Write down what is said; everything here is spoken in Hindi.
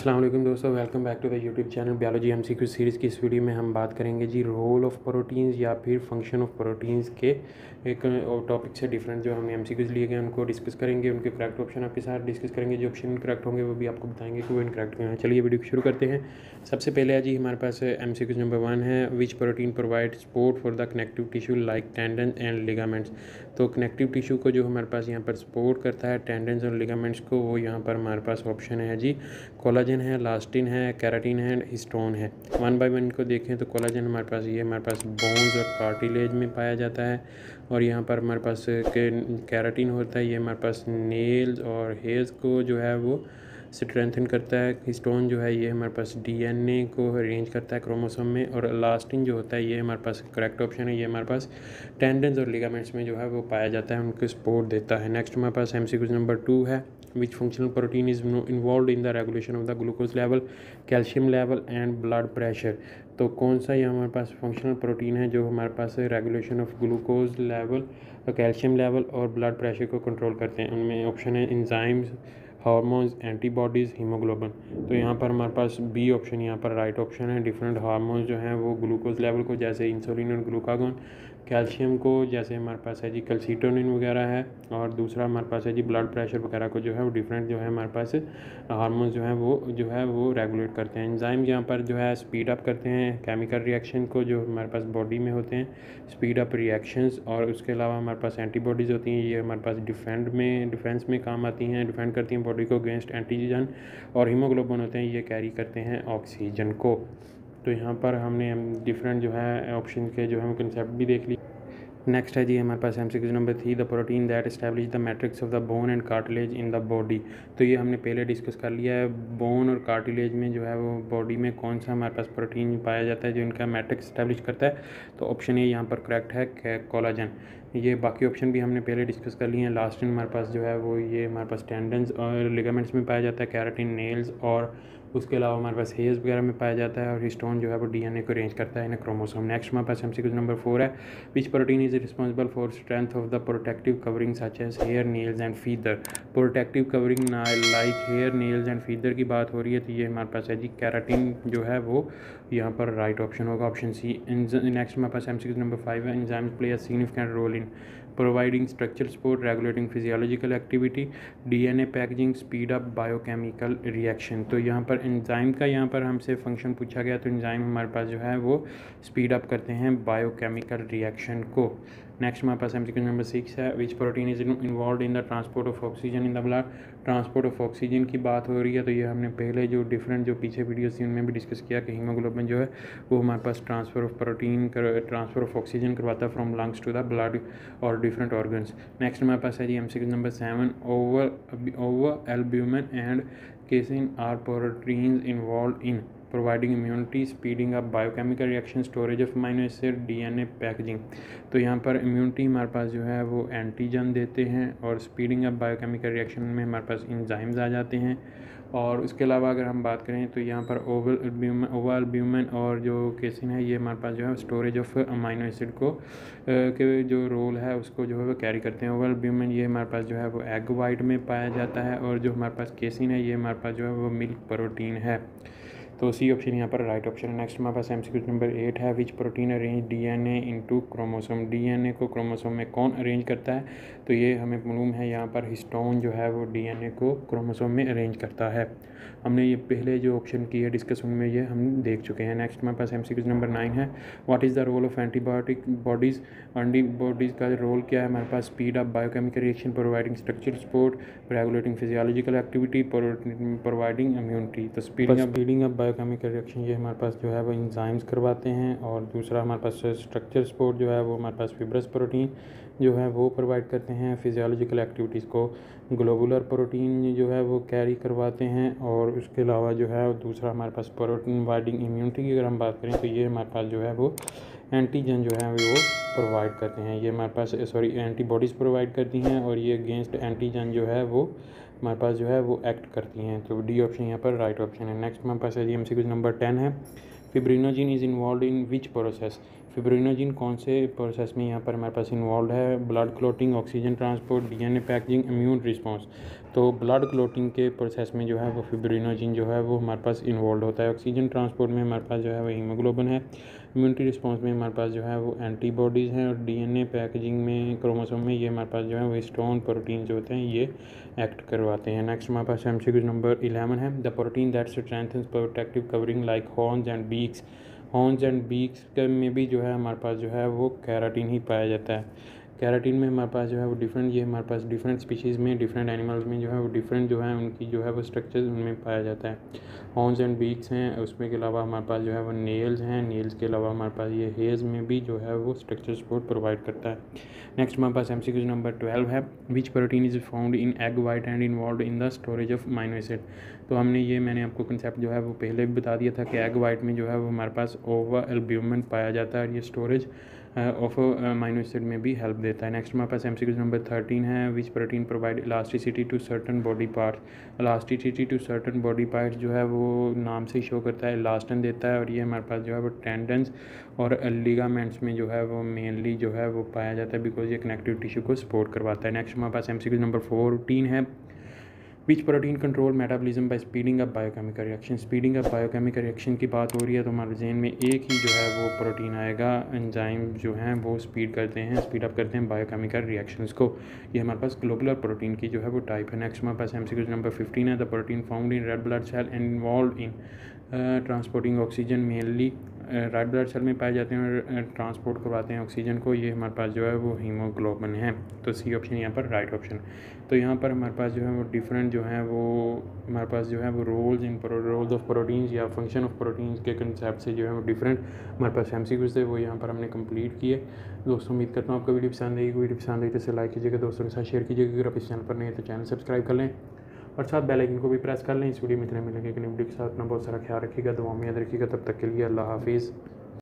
अस्सलाम वालेकुम दोस्तों, welcome back to the YouTube channel biology MCQ series की। इस वीडियो में हम बात करेंगे जी रोल ऑफ़ प्रोटीन्स या फिर फंक्शन ऑफ प्रोटीन्स के एक टॉपिक से डिफरेंट जो हमने एमसीक्यूज़ लिए गए उनको डिस्कस करेंगे। उनके करेक्ट ऑप्शन आपके साथ डिस्कस करेंगे। जो ऑप्शन इनकरेक्ट होंगे वो भी आपको बताएंगे कि वो इनकरेक्ट क्यों हैं। चलिए वीडियो शुरू करते हैं। सबसे पहले है जी हमारे पास एमसीक्यूज़ नंबर 1 है, which protein provide support for the connective tissue like tendon and ligaments. तो कनेक्टिव टिश्यू को जो हमारे पास यहाँ पर सपोर्ट करता है टेंडन्स और लिगामेंट्स को, वो यहाँ पर हमारे पास ऑप्शन है जी कोलाजन है, इलास्टिन है, केराटिन है, हिस्टोन है। वन बाय वन इनको देखें तो कोलाजन हमारे पास हमारे पास बोन्स और कार्टिलेज में पाया जाता है, और यहाँ पर हमारे पास केराटिन होता है, ये हमारे पास नेल्स और हेयर्स को जो है वो स्ट्रेंथन करता है। हिस्टोन जो है ये हमारे पास डीएनए को अरेंज करता है क्रोमोसोम में, और इलास्टिन जो होता है ये हमारे पास करेक्ट ऑप्शन है, ये हमारे पास टेंडन्स और लिगामेंट्स में जो है वो पाया जाता है, उनको सपोर्ट देता है। नेक्स्ट हमारे पास एमसीक्यू नंबर 2 है, which functional protein is involved in the regulation of the glucose level, calcium level and blood pressure। तो कौन सा ये हमारे पास फंक्शनल प्रोटीन है जो हमारे पास regulation of glucose level, calcium level और ब्लड प्रेशर को कंट्रोल करते हैं। उनमें ऑप्शन है इंजाइम्स, हार्मोन्स, एंटीबॉडीज़, हीमोग्लोबिन। तो यहाँ पर हमारे पास बी ऑप्शन यहाँ पर राइट ऑप्शन है। डिफरेंट हार्मोन्स जो हैं वो ग्लूकोज लेवल को, जैसे इंसुलिन और ग्लूकागोन, कैल्शियम को जैसे हमारे पास है जी कैल्सीटोनिन वगैरह है, और दूसरा हमारे पास है जी ब्लड प्रेशर वगैरह को जो है वो डिफरेंट जो है हमारे पास हार्मोन्स जो है वो रेगुलेट करते हैं। एंजाइम यहाँ पर जो है स्पीड अप करते हैं केमिकल रिएक्शन को जो हमारे पास बॉडी में होते हैं, स्पीड अप रिएक्शंस। और उसके अलावा हमारे पास एंटीबॉडीज़ होती हैं, ये हमारे पास डिफेंस में काम आती हैं, डिफेंड करती हैं बॉडी को अगेंस्ट एंटीजन। और हीमोग्लोबिन होते हैं, ये कैरी करते हैं ऑक्सीजन को। तो यहाँ पर हमने डिफरेंट जो है ऑप्शन के जो है कंसेप्ट भी देख लिए। नेक्स्ट है जी हमारे पास MCQ number 3, the protein that establish the matrix of the bone and cartilage in the body. तो ये हमने पहले डिस्कस कर लिया है, बोन और कार्टिलेज में जो है वो बॉडी में कौन सा हमारे पास प्रोटीन पाया जाता है जो इनका मैट्रिक्स एस्टैब्लिश करता है। तो ऑप्शन ए यहाँ पर करेक्ट है, कोलाजन। ये बाकी ऑप्शन भी हमने पहले डिस्कस कर लिए हैं। लास्ट में हमारे पास जो है वो ये हमारे पास टेंडन्स और लिगामेंट्स में पाया जाता है, केराटिन, नेल्स, और उसके अलावा हमारे पास हेयर्स वगैरह में पाया जाता है, और हिस्टोन जो है वो डीएनए को अरेंज करता है इन क्रोमोसोम। नेक्स्ट हमारे पास एमसीक्यू नंबर 4 है, which protein is responsible for strength of the protective covering such as hair, nails and feather. Protective covering like hair, nails and feather की बात हो रही है, तो ये हमारे पास है जी केराटिन जो है वो यहाँ पर राइट ऑप्शन होगा, ऑप्शन सी। नेक्स्ट हमारे पास एमसीक्यू नंबर 5 है, enzymes play a significant role in providing structural support, regulating physiological activity, DNA packaging, speed up biochemical reaction। तो यहाँ पर एंजाइम का यहाँ पर हमसे फंक्शन पूछा गया, तो एंजाइम हमारे पास जो है वो स्पीड अप करते हैं बायोकेमिकल रिएक्शन को। नेक्स्ट हमारे पास एमसीक्यू नंबर 6 है, which protein is involve in the transport of oxygen in the blood. Transport of oxygen की बात हो रही है, तो ये हमने पहले जो डिफरेंट जो पीछे वीडियोस थी उनमें भी डिस्कस किया कि हीमोग्लोबिन जो है वो हमारे पास ट्रांसफ़र ऑफ ऑक्सीजन करवाता है from lungs to the blood और डिफरेंट ऑर्गन्स। नेक्स्ट हमारे पास है जी MCQ number 7, ovalbumin and casein are proteins involve in providing immunity, speeding up biochemical reaction, storage of amino acid, DNA packaging. तो यहाँ पर इम्यूनिटी हमारे पास जो है वो एंटीजन देते हैं, और स्पीडिंग अप बायोकेमिकल रिएक्शन में हमारे पास इंजाइम्स आ जाते हैं। और उसके अलावा अगर हम बात करें तो यहाँ पर ओवल एल्ब्यूमिन और जो केसिन है ये हमारे पास जो है स्टोरेज ऑफ अमीनो एसिड को के जो रोल है उसको जो है वो कैरी करते हैं। ओवल एल्ब्यूमिन ये हमारे पास जो है वो एग वाइट में पाया जाता है, और जो हमारे पास केसिन है ये हमारे पास जो है वो मिल्क प्रोटीन है। तो सी ऑप्शन यहाँ पर राइट ऑप्शन है। नेक्स्ट हमारे पास एमसीक्यू नंबर 8 है, which protein arrange DNA into chromosome. DNA को क्रोमोसोम में कौन अरेंज करता है, तो ये हमें मालूम है, यहाँ पर हिस्टोन जो है वो डीएनए को क्रोमोसोम में अरेंज करता है। हमने ये पहले जो ऑप्शन की है डिस्कस उनमें ये हम देख चुके हैं। नेक्स्ट हमारे पास एमसीक्यू नंबर 9 है, what is the role of antibodies. Antibodies का रोल क्या है हमारे पास, speed up biochemical reaction, providing structural support, regulating physiological activity, providing immunity. तो स्पीडिंग अप बायोकेमिकल रिएक्शन ये हमारे पास जो है वो इंजाइम्स करवाते हैं, और दूसरा हमारे पास स्ट्रक्चर सपोर्ट जो है वो हमारे पास फिब्रस प्रोटीन जो है वो प्रोवाइड करते हैं। फिजियोलॉजिकल एक्टिविटीज़ को ग्लोबुलर प्रोटीन जो है वो कैरी करवाते हैं, और उसके अलावा जो है दूसरा हमारे पास प्रोटीन प्रोवाइडिंग इम्यूनिटी की अगर हम बात करें तो ये हमारे पास जो है वो एंटीजन जो है वो प्रोवाइड करते हैं। ये हमारे पास एंटीबॉडीज़ प्रोवाइड करती हैं, और ये अगेंस्ट एंटीजन जो है वो हमारे पास जो है वो एक्ट करती हैं। तो डी ऑप्शन यहाँ पर राइट ऑप्शन है। नेक्स्ट हमारे पास है जी एमसीक्यू नंबर 10 है, fibrinogen is involve in which process. Fibrinogen कौन से प्रोसेस में यहाँ पर हमारे पास इन्वॉल्व है? Blood clotting, oxygen transport, DNA packaging, immune response. तो ब्लड क्लोटिंग के प्रोसेस में जो है वो फिब्रिनोजिन जो है वो हमारे पास इन्वॉल्व होता है। ऑक्सीजन ट्रांसपोर्ट में हमारे पास जो है वो हीमोग्लोबिन है। इम्यूनिटी रिस्पॉन्स में हमारे पास जो है वो एंटीबॉडीज़ हैं। और डीएनए पैकेजिंग में, क्रोमोसोम में, ये हमारे पास जो है वो हिस्टोन प्रोटीन जो होते हैं ये एक्ट करवाते हैं। नेक्स्ट हमारे पास MCQ नंबर 11 है। The protein that strengthens protective covering like horns and beaks. Horns and beaks में भी जो है हमारे पास जो है वो केराटिन ही पाया जाता है। केराटिन में हमारे पास जो है वो डिफरेंट, ये हमारे पास डिफरेंट स्पीशीज़ में, डिफरेंट एनिमल्स में जो है वो डिफरेंट जो है उनकी जो है वो स्ट्रक्चर्स उनमें पाया जाता है। हॉर्न्स एंड बीक्स हैं, उसमें के अलावा हमारे पास जो है वो नेल्स हैं। नेल्स के अलावा हमारे पास ये हेयर्स में भी जो है वो स्ट्रक्चर सपोर्ट प्रोवाइड करता है। नेक्स्ट हमारे पास MCQ नंबर 12 है। Which protein is found in egg white and involve in the storage of amino acid. तो मैंने आपको कंसेप्ट जो है वो पहले भी बता दिया था कि एग वाइट में जो है वो हमारे पास ओवा एल्ब्यूमिन पाया जाता है और ये स्टोरेज ऑफ अमीनो एसिड में भी हेल्प देता है। नेक्स्ट हमारे पास MCQ नंबर 13 है। Which protein provide elasticity to certain body part. Elasticity to certain body part जो है वो नाम से शो करता है, इलास्टन देता है। और ये हमारे पास जो है वो टेंडन्स और लिगामेंट्स में जो है वो मेनली जो है वो पाया जाता है, बिकॉज ये कनेक्टिव टिश्यू को सपोर्ट करवाता है। नेक्स्ट हमारे पास MCQ नंबर 14 है। Which protein control metabolism by speeding up biochemical reaction. Speeding up biochemical reaction की बात हो रही है तो हमारे जहन में एक ही जो है वो प्रोटीन आएगा। एंजाइम जो हैं वो स्पीड अप करते हैं बायोकेमिकल रिएक्शंस को। ये हमारे पास ग्लोबुलर प्रोटीन की जो है वो टाइप है। नेक्स्ट हमारे पास MCQ नंबर 15 है। The protein found in red blood cell and involve in transporting oxygen mainly red blood cell में पाए जाते हैं और ट्रांसपोर्ट करवाते हैं ऑक्सीजन को। ये हमारे पास जो है वो हीमोग्लोबिन है। तो सी ऑप्शन यहाँ पर राइट ऑप्शन। तो यहाँ पर हमारे पास जो है वो डिफरेंट जो है वो हमारे पास जो है वो रोल्स ऑफ प्रोटीन्स या फंक्शन ऑफ प्रोटीन्स के कंसेप्ट से जो है वो डिफरेंट हमारे पास MCQs थे, वो यहाँ पर हमने कंप्लीट किए। दोस्तों उम्मीद करता हूँ आपको वीडियो पसंद आएगी। वीडियो पसंद आई तो इसे लाइक कीजिएगा, दोस्तों के साथ शेयर कीजिएगा। अगर आप इस चैनल पर नहीं है तो चैनल सब्सक्राइब कर लें और साथ बेल आइकन को भी प्रेस कर लें। इस वीडियो में इतने मिलेंगे कि वीडियो के साथ अपना बहुत सारा ख्याल रखिएगा, दुआ में याद रखिएगा। तब तक के लिए अल्लाह हाफिज़।